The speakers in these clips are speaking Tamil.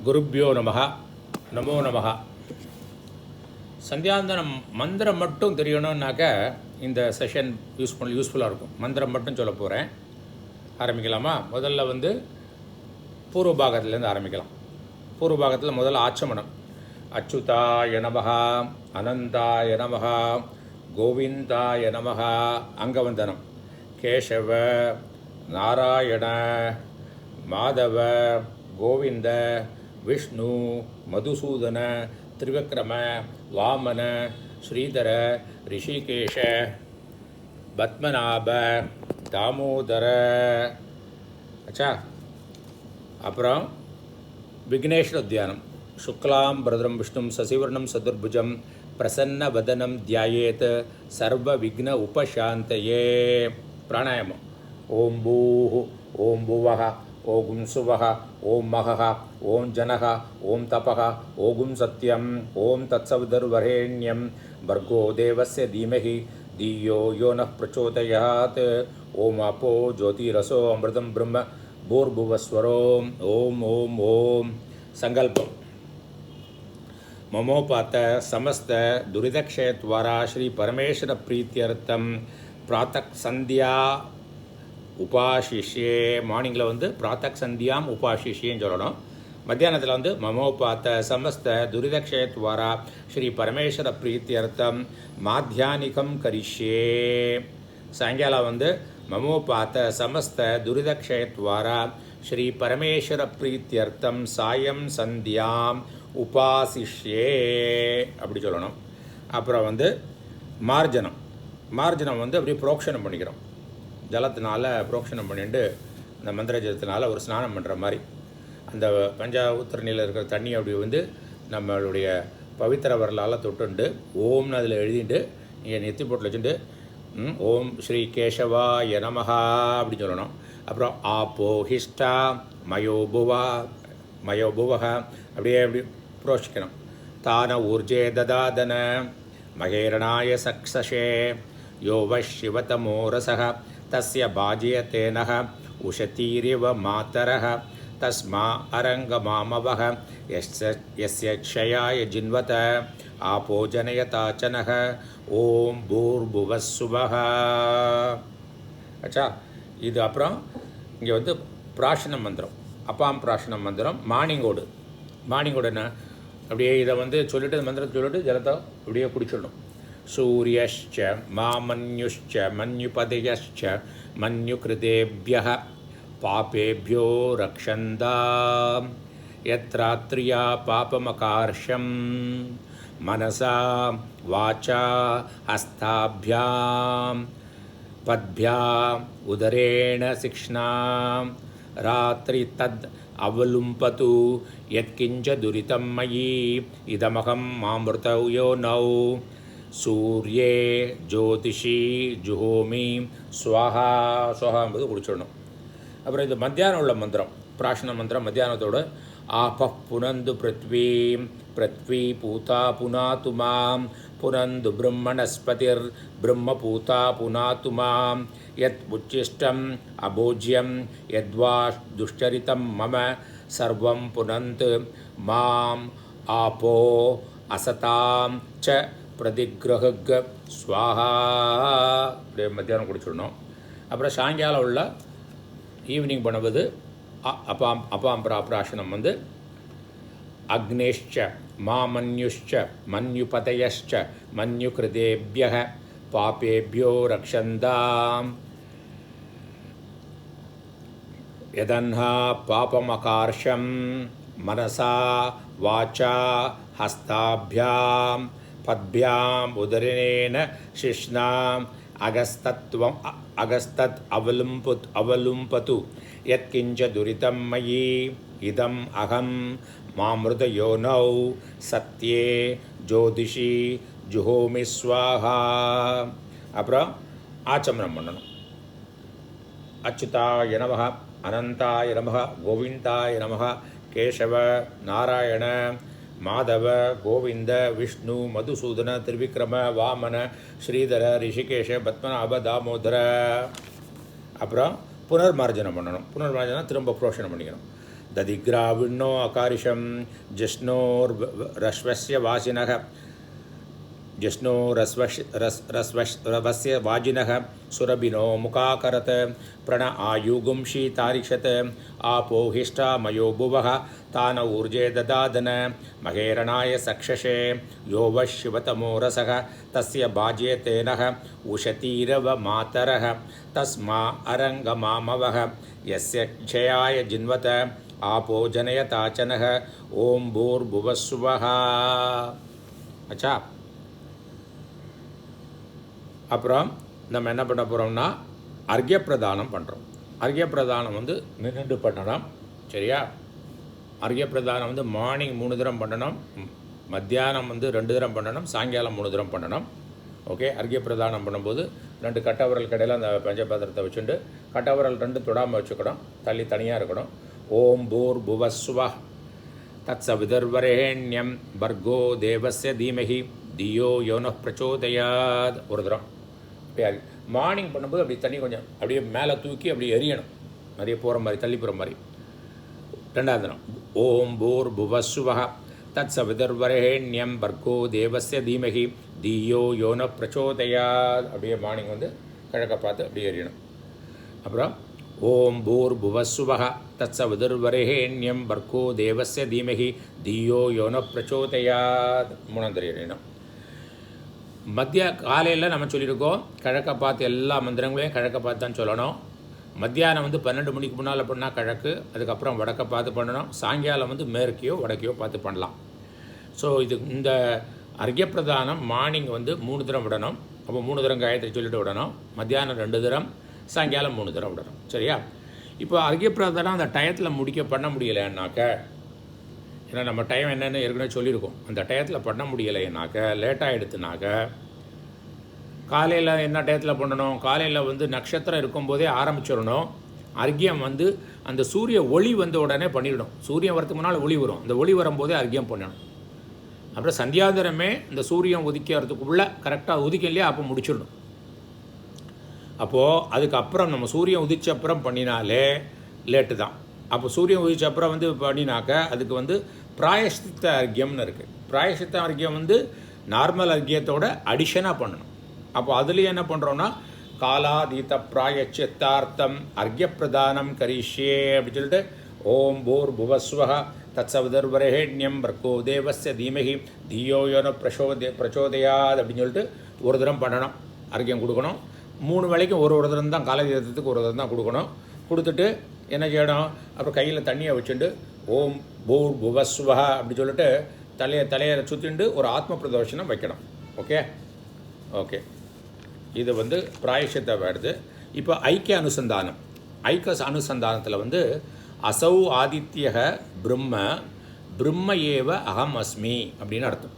குருப்யோ நமஹ நமோ நமஹ. சந்தியாந்தனம் மந்திரம் மட்டும் தெரியணுன்னாக்க இந்த செஷன் யூஸ்ஃபுல்லாக இருக்கும். மந்திரம் மட்டும் சொல்ல போகிறேன். ஆரம்பிக்கலாமா? முதல்ல பூர்வ பாகத்துலேருந்து ஆரம்பிக்கலாம். பூர்வ பாகத்தில் முதல்ல ஆச்சமனம். அச்சுதாய நமஹ, அனந்தாய நமஹ, கோவிந்தாய நமஹ. அங்கவந்தனம். கேசவ, நாராயண, மாதவ, கோவிந்த, விஷ்ணு, மதுசூதன, திரிவிக்ரம, வாமன, ஸ்ரீதர, ரிஷிகேஷ, பத்மநாப, தாமோதர. ஆச்சா? அப்புறம் விக்னேஸ்வர தியானம். சுக்லாம் பிரதரம் விஷ்ணும் சசிவர்ணம் சதுர்புஜம் பிரசன்ன வதனம் தியாயேத் சர்வ விக்ன உபசாந்தயே. பிராணாயாமம். ஓம் பூஹு, ஓம் புவஹ, ஓம் சுவஹ, ஓம் மகஹ, ஓம் ஜனஹ, ஓம் தபஹ, ஓம் சத்யம், ஓம் தத்சவிதுர்வரேண்யம், பர்கோ தேவஸ்ய தீமஹி தியோ யோ நः பிரச்சோதயாத், ஓம் அப்போ ஜோதிரசோ அமிர்தம் பிரம்ம பூர்புவஸ்வரோம். ஓம் ஓம் ஓம். சங்கல்பம். மமோபாத்த சமஸ்த துரிதக்ஷயத்வாரா ஸ்ரீ பரமேஸ்வர பிரீத்தியர்த்தம் பிராத்தக் சந்தியா உபாசிஷ்யே. மார்னிங்கில் பிராத்தக் சந்தியாம் உபாசிஷ்யேன்னு சொல்லணும். மத்தியானத்தில் மமோபாத்த சமஸ்த துரிதக்ஷயத்வாரா ஸ்ரீ பரமேஸ்வர பிரீத்தியர்த்தம் மாத்தியானிகம் கரிஷ்யே. சாயங்காலம் மமோபாத்த சமஸ்த துரிதக்ஷயத்வாரா ஸ்ரீ பரமேஸ்வர பிரீத்தியர்த்தம் சாயம் சந்தியாம் உபாசிஷ்யே அப்படி சொல்லணும். அப்புறம் மார்ஜனம். மார்ஜனம் அப்படியே புரோக்ஷனம் பண்ணிக்கிறோம். ஜலத்தினால புரோக்ஷனம் பண்ணிட்டு அந்த மந்திர ஜலத்தினால ஒரு ஸ்நானம் பண்ணுற மாதிரி அந்த பஞ்சாவுத்திரணியில் இருக்கிற தண்ணி அப்படி நம்மளுடைய பவித்திர வரலால் தொட்டுண்டு ஓம்னு அதில் எழுதிட்டு நீங்கள் நெத்தி போட்டில் வச்சுட்டு ஓம் ஸ்ரீ கேசவாய நமஹா அப்படின்னு சொல்லணும். அப்புறம் ஆப்போஹிஷ்டா மயோபுவஹ அப்படியே அப்படி புரோஷிக்கணும். தான ஊர்ஜே ததாதன மகேரணாய சக்ஷசே யோவ சிவதமோரசக தஸ்ய பாஜ்யதேனஹ உஷதீரிவ மாதரஹ தஸ்மா அரங்கமாமவஹ யஸ்ய க்ஷயாய ஜின்வத ஆபோ ஜனயதாச்சனஹ ஓம் பூர்புவஸ்ஸுவஹ. ஆச்சா? இது அப்புறம் இங்கே பிராஷன மந்திரம், அப்பாம் பிராஷன மந்திரம். மார்னிங்கோடு என்ன அப்படியே இதை சொல்லிட்டு மந்திரத்தை சொல்லிட்டு ஜலத்தை அப்படியே குடிச்சிடணும். சூரியஷ்ச மாமன்யுஷ்ச மன்யுபதயஷ்ச மன்யுகிருதேப்யஹ பாபேப்யோ ரக்ஷந்தாம் யத்ராத்ரியா பாபமகார்ஷம் மனசா வாச்சா ஹஸ்தாபியாம் பத்பியாம் உதரேண சிக்ஷ்ணாம் ராத்திரி தத் அவலும்பது யத்கிஞ்ச துரிதம் மயி இதமகம் மாமிருதௌ யோ நௌ சூர்யே ஜோதிஷி ஜுஹோமி ஸ்வாஹா. ஸ்வாஹா என்பது குடிச்சிடணும். அப்புறம் இது மத்தியானம் உள்ள மந்திரம், பிராஷன மந்திரம். மத்தியானத்தோடு ஆப புனந்து பிருத்வி பூதா புனாத்து மாம் புனந்து பிரம்மணஸ்பதிர் பிரம்ம பூதா புனாத்து மாம் யத் உச்சிஷ்டம் அபோஜ்யம் யத்வா துஷ்சரிதம் மம சர்வம் புனந்து மாம் ஆபோ அசதாம் ச பிரதிக்ரஹக் ஸ்வாஹா. அப்படியே மத்தியானம் குடிச்சிடணும். அப்புறம் சாயங்காலம் உள்ள ஈவினிங் பண்ணுவது அப்பாம் பிராஷனம் அக்னேஷ்ச மாமன்யுஷ்ச மன்யுபதயஷ்ச மன்யுகிருதேப்யஹ பாபேப்யோ ரக்ஷந்தாம் யதன்ஹா பாபமகார்ஷம் மனசா வாச்சா ஹஸ்தாபியாம் பத்பியாம் உதரேன சிஷ்ணாம் அகஸ்தத் அவலும்பது யத்கிஞ்ச துரிதம் மயி இதம் அகம் மாமிருத யோனௌ சத்யே ஜோதிஷி ஜுஹோமி ஸ்வாஹா. அப்புறம் ஆச்சமனம் பண்ணணும். அச்சுதாய நமஹ, அனந்தாய நமஹ, கோவிந்தாய நமஹ, கேசவ, நாராயண, மாதவ, கோவிந்த, விஷ்ணு, மதுசூதன, திரிவிக்ரம, வாமன, ஸ்ரீதர, ரிஷிகேஷ, பத்மநாப, தாமோதர. அப்புறம் புனர்மார்ஜனம் பண்ணணும். புனர்மார்ஜனம் திரும்ப புரோஷனம் பண்ணிக்கணும். दधिग्राविण्णो अकारिशं जिष्णोर्रश्वस्य वासिनः जिष्णो रस्वस्य वाजिनः सुरभिनो मुखाकरत् प्रण आयुगुंषि तारिक्षत् आपो हिष्टा मयो भुवः तान ऊर्जे ददादन महेरणाय सक्षसे यो वः शिवतमो रसः तस्य भाज्ये तेनः उशतीरव मातरः तस्मा अरङ्गमामवः यस्य क्षयाय जिन्वत आपो जनयताचनः ओं भूर्भुवस्सुवः. अच्छा, அப்புறம் நம்ம என்ன பண்ண போகிறோம்னா அர்க்ய பிரதானம் பண்ணுறோம். அர்க்ய பிரதானம் வந்து நின்று பண்ணணும். சரியா? அர்க்ய பிரதானம் வந்து மார்னிங் 3 தரம் பண்ணணும், மத்தியானம் வந்து 2 தரம் பண்ணணும், சாயங்காலம் 3 தரம் பண்ணணும். ஓகே. அர்க்ய பிரதானம் பண்ணும்போது 2 கட்டவரல் கடையில் அந்த பஞ்சபாத்திரத்தை வச்சுட்டு கட்டவரல் 2 தொடாமல் வச்சுக்கணும், தள்ளி தனியாக இருக்கணும். ஓம் பூர் புவஸ்வ தத் சவிதர்வரேண்யம் பர்கோ தேவஸ்ய தீமஹி தியோ யோன பிரச்சோதயாத். ஒரு தரம் அப்படியே மார்னிங் பண்ணும்போது அப்படி தண்ணி கொஞ்சம் அப்படியே மேலே தூக்கி அப்படி எரியணும், நிறைய போகிற மாதிரி தள்ளி போகிற மாதிரி. 2வது தினம் ஓம் பூர் புவஸ்வ தத் சவிதர்வரேண்யம் பர்கோ தேவஸ்ய தீமஹி தியோ யோன பிரச்சோதயாத். அப்படியே மார்னிங் வந்து கிழக்க பார்த்து அப்படியே எரியணும். அப்புறம் ஓம் பூர் புவஸ்வ தத் சவிதர்வரேண்யம் பர்கோ தேவஸ்ய தீமஹி தியோ யோன பிரச்சோதயாத். 3வது தரம் எரியணும். காலையில் நம்ம சொல்லியிருக்கோம் கிழக்க பார்த்து எல்லா மந்திரங்களையும் கிழக்க பார்த்து தான் சொல்லணும். மத்தியானம் வந்து 12 மணிக்கு முன்னால் பண்ணால் கிழக்கு, அதுக்கப்புறம் வடக்க பார்த்து பண்ணணும். சாயங்காலம் வந்து மேற்கையோ வடக்கையோ பார்த்து பண்ணலாம். ஸோ இந்த அர்க்ய பிரதானம் மார்னிங் வந்து 3 தரம் விடணும். அப்போ 3 தரம் காயத்ரி சொல்லிட்டு விடணும், மத்தியானம் 2 தரம், சாயங்காலம் 3 தரம் விடணும். சரியா? இப்போ அர்க்ய பிரதானம் அந்த டயத்தில் பண்ண முடியலைன்னாக்க, ஏன்னா நம்ம டைம் என்னென்னு ஏற்கனவே சொல்லியிருக்கோம், அந்த டயத்தில் பண்ண முடியலைன்னாக்க லேட்டாக எடுத்துனாக்க காலையில் என்ன டயத்தில் பண்ணணும்? காலையில் வந்து நட்சத்திரம் இருக்கும்போதே ஆரம்பிச்சிடணும். அர்க்யம் வந்து அந்த சூரிய ஒளி வந்த உடனே பண்ணிடணும். சூரியன் வரத்துக்கு முன்னால் ஒளி வரும், அந்த ஒளி வரும்போதே அர்க்யம் பண்ணணும். அப்புறம் சந்தியாந்திரமே இந்த சூரியன் உதிக்கிறதுக்குள்ளே கரெக்டாக உதிக்கலையே அப்போ முடிச்சிடணும். அப்போது அதுக்கப்புறம் நம்ம சூரியன் உதிச்ச அப்புறம் பண்ணினாலே லேட்டு தான். அப்போ சூரியன் உதிச்ச அப்புறம் வந்து பண்ணினாக்க அதுக்கு வந்து பிராயஷ்சித்த அர்க்யம்னு இருக்குது. பிராயஷ்சித்த அர்க்யம் வந்து நார்மல் அர்க்யத்தோட அடிஷனாக பண்ணணும். அப்போ அதுலேயும் என்ன பண்ணுறோன்னா காலாதீத பிராயச்சித்தார்த்தம் அர்க்ய பிரதானம் கரிஷ்யே அப்படின்னு சொல்லிட்டு ஓம் பூர் புவஸ்வ தத் சவிதர்வரேண்யம் பர்கோ தேவஸ்ய தீமஹி தியோ யோன பிரச்சோதயாத் அப்படின்னு சொல்லிட்டு ஒரு தரம் பண்ணணும், அர்க்யம் கொடுக்கணும். 3 வேளைக்கும் ஒரு தரம் தான், காலை தீர்த்தத்துக்கு ஒரு தரம் தான் கொடுக்கணும். கொடுத்துட்டு என்ன செய்யணும்? அப்புறம் கையில் தண்ணியை வச்சுட்டு ஓம் பூர் புவஸ்வ அப்படி சொல்லிட்டு தலையை சுற்றிண்டு ஒரு ஆத்ம பிரதோஷனம் வைக்கணும். Okay okay. இது வந்து பிராயஷ்சித்த வருது. இப்போ ஐக்கிய அனுசந்தானம். ஐக்கிய அனுசந்தானத்தில் வந்து அசௌ ஆதித்யக பிரம்ம ஏவ அகம் அஸ்மி அப்படின்னு அர்த்தம்.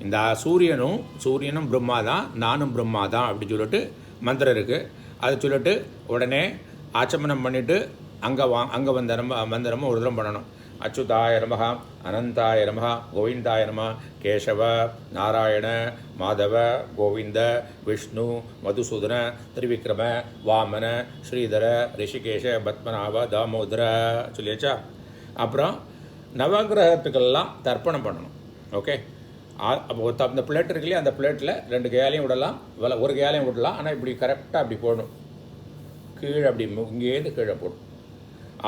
இந்த சூரியனும் பிரம்மா தான், நானும் பிரம்மா தான் அப்படின்னு சொல்லிட்டு மந்திரம் இருக்குது. அதை சொல்லிட்டு உடனே ஆச்சமனம் பண்ணிவிட்டு அங்கே மந்திரமும் ஒரு தரம் பண்ணணும். அச்சுதாய நமஹ, அனந்தாய நமஹ, கோவிந்தாய நம, கேசவ, நாராயண, மாதவ, கோவிந்த, விஷ்ணு, மதுசூதன, திரிவிக்ரம, வாமன, ஸ்ரீதர, ரிஷிகேஷ, பத்மநாப, தாமோதர சொல்லியாச்சா? அப்புறம் நவகிரகத்துக்கெல்லாம் தர்ப்பணம் பண்ணணும். ஓகே. அப்போ அந்த பிளேட் இருக்கு இல்லையா, அந்த பிளேட்டில் 2 கையாலையும் விடலாம், ஒரு கையாலையும் விடலாம். ஆனால் இப்படி கரெக்டாக அப்படி போடணும், கீழே அப்படி இங்கேருந்து கீழே போடும்.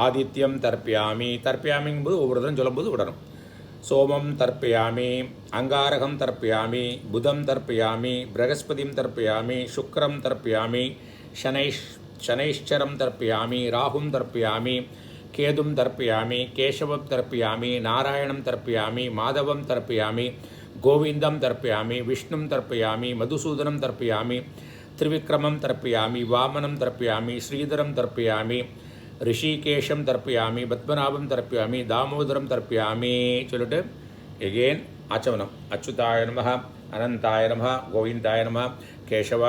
ஆதித்யம் தர்ப்பயாமி, தர்ப்பயாமிங்கும்போது ஒவ்வொரு தரம் சொல்லும்போது விடணும். சோமம் தர்ப்பயாமி, அங்காரகம் தர்ப்பயாமி, புதம் தர்ப்பயாமி, பிரகஸ்பதிம் தர்ப்பயாமி, சுக்ரம் தர்ப்பயாமி, சனைஷ்சரம் தர்ப்பயாமி, ராகும் தர்ப்பயாமி, கேதும் தர்ப்பயாமி, கேசவம் தர்ப்பயாமி, நாராயணம் தர்ப்பயாமி, மாதவம் தர்ப்பயாமி, கோவிந்தம் தர்ப்பயாமி, விஷ்ணும் தர்ப்பயாமி, மதுசூதனம் தர்ப்பயாமி, திரிவிக்ரமம் தர்ப்பயாமி, வாமனம் தர்ப்பயாமி, ஸ்ரீதரம் தர்ப்பயாமி, ரிஷிகேஷம் தர்ப்பயாமி, பத்மநாபம் தர்ப்பயாமி, தாமோதரம் தர்ப்பயாமி சொல்லிட்டு எகெயின் ஆச்சமனம். அச்சுதாய நமஹ, அனந்தாய நமஹ, கோவிந்தாய நமஹ, கேசவ,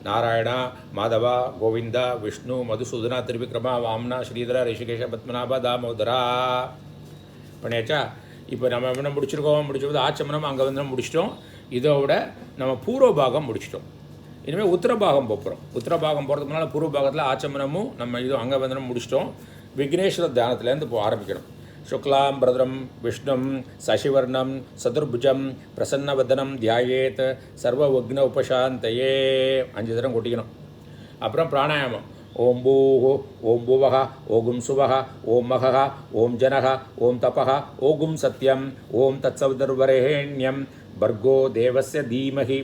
நாராயண, மாதவ, கோவிந்த, விஷ்ணு, மதுசூதனா, திரிவிக்ரமா, வாமனா, ஸ்ரீதர, ரிஷிகேஷ, பத்மநாப, தாமோதரா பண்ணியாச்சா? இப்போ நம்ம என்ன முடிச்சிருக்கோம்? ஆச்சமனம் அங்கே வந்து முடிச்சிட்டோம். இதோட நம்ம பூர்வபாகம் முடிச்சிட்டோம். இனிமேல் உத்தரபாகம் போகிறோம். உத்தரபாகம் போகிறதுக்கு முன்னால் பூர்வ பாகத்தில் ஆச்சமனமும் நம்ம இதுவும் அங்கே வந்து முடிச்சிட்டோம். விக்னேஸ்வர தியானத்துலேருந்து இப்போ ஆரம்பிக்கணும். சுக்லாம் பிரதரம் விஷ்ணும் சசிவர்ணம் சதுர்புஜம் பிரசன்னவதனம் தியாயேத் சர்வ விக்ன உபசாந்தையே 5 தரம் கொட்டிக்கணும். அப்புறம் பிராணாயாமம். ஓம் பூஹு ஓம் புவஹ ஓகும் சுவஹ ஓம் மகஹ ஓம் ஜனஹ ஓம் தபஹ ஓகும் சத்யம் ஓம் தத்சவிதுர்வரேண்யம் பர்கோ தேவஸ்ய தீமஹி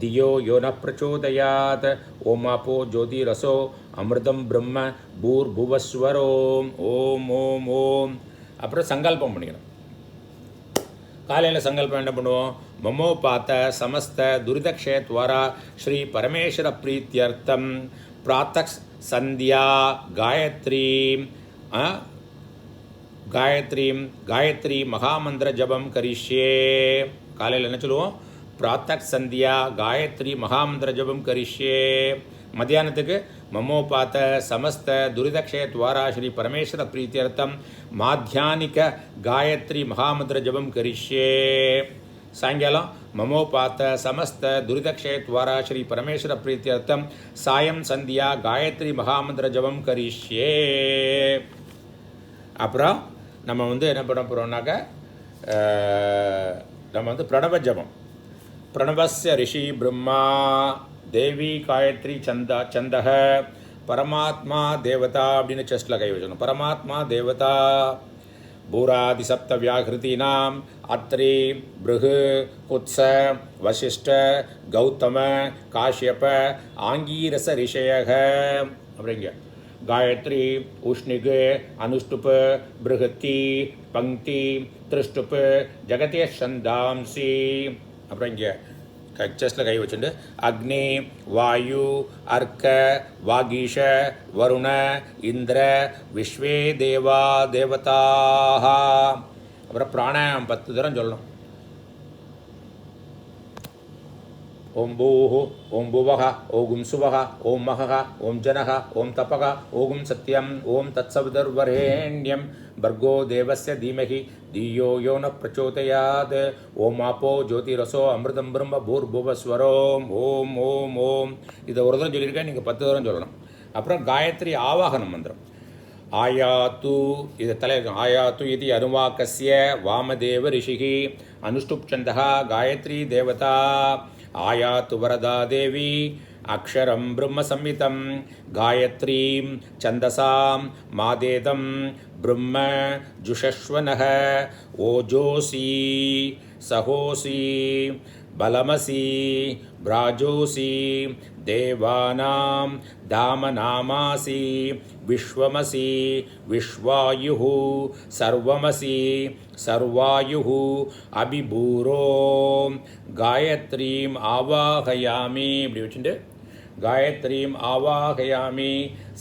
தியோ யோ ந பிரச்சோதயாத் ஓம் ஆபோ ஜோதிரசோ அமிர்தம் பிரம்ம பூர்புவஸ்வரோம் ஓம் ஓம் ஓம். அப்புறம் சங்கல்பம் பண்ணிக்கணும். காலையில் சங்கல்பம் என்ன பண்ணுவோம்? மமோ பாத்த சமஸ்த துரிதக்ஷேத்வாரா ஸ்ரீ பரமேஸ்வர பிரீத்தியர்த்தம் பிராத்தக் சந்தியா காயத்ரி மகாமந்திர ஜபம் கரிஷ்யே. காலையில் என்ன சொல்லுவோம்? பிராத்தக் சந்தியா காயத்ரி மகாமந்திர ஜபம் கரிஷ்யே. மத்தியானத்துக்கு மமோபாத்த சமஸ்த துரிதக்ஷேத்வாரா ஸ்ரீ பரமேஸ்வர பிரீத்தியர்த்தம் மாத்தியானிக காயத்ரி மகாமந்திர ஜபம் கரிஷ்யே. சாயங்காலம் மமோபாத்த சமஸ்த துரிதக்ஷேத்வாரா ஸ்ரீ பரமேஸ்வர பிரீத்தியர்த்தம் சாயம் சந்தியா காயத்ரி மகாமந்திர ஜபம் கரிஷ்யே. அப்புறம் நம்ம என்ன பண்ண போகிறோம்னாக்க நம்ம பிரணவ ஜபம். பிரணவஸ்ய ரிஷி பிரம்மா தேவி காயத்ரி சந்தக பரமாத்மா தேவதா அப்படின்னு செஸ்டில் கை வச்சணும். பரமாத்மா தேவதா பூராதி சப்த வியாகிருதீனாம் அத்ரி பிருகு குத்ஸ வசிஷ்ட கௌதம காஷ்யப ஆங்கீரச ரிஷயக அப்படிங்க. காயத்ரி உஷ்ணிகு அனுஷ்டுப்பு பிருகத்தி பங்கி திருஷ்டுப்பு ஜகதே சந்தாம்சி. அப்புறம் இங்கே செஸ்டில் கை வச்சுட்டு அக்னி வாயு அர்க்க வாகீஷ வருண இந்திர விஸ்வே தேவா தேவதாக. அப்புறம் பிராணாயாமம் 10 தரம் சொல்லணும். ஓம் பூஹு ஓம் புவஹ ஓகும் சுவஹ ஓம் மகஹ ஓம் ஜனஹ ஓம் தபஹ ஓகும் சத்யம் ஓம் தத்சவிதுர்வரேண்யம் பர்கோ தேவஸ்ய தீமஹி தியோ யோ ந பிரச்சோதயாத் ஓம் ஆபோ ஜோதிரசோ அமிர்தம் பிரம்ம பூர்புவஸ்வரோம் ஓம் ஓம் ஓம். இதை ஒரு தரம் சொல்லியிருக்கேன், நீங்கள் 10 தரம் சொல்லணும். அப்புறம் காயத்ரி ஆவாகன மந்திரம். ஆயாத்து இது தலையிருக்கும். ஆயாத்து இது அனுவாக்கஸ்ய வாமதேவ ரிஷிகி அனுஷ்டுப்சந்தா காயத்ரி தேவதா ஆயாத்து வரதா தேவி அக்ஷரம் பிரம்ம சம்மிதம் காயத்ரீம் சந்தசாம் மாதேதம் பிரம்ம ஜுஷஸ்வனஹ ஓஜோசி சஹோசி பலமசி பிராஜோசி தேவானாம் தாமநாமாசி விஸ்வமசி விஸ்வாயுஹு சர்வமசி சர்வாயுஹு அபிபூரோம் காயத்ரீம் ஆவாகயாமி. இப்படி வச்சுட்டு காயத்ரீம் ஆவாகயாமி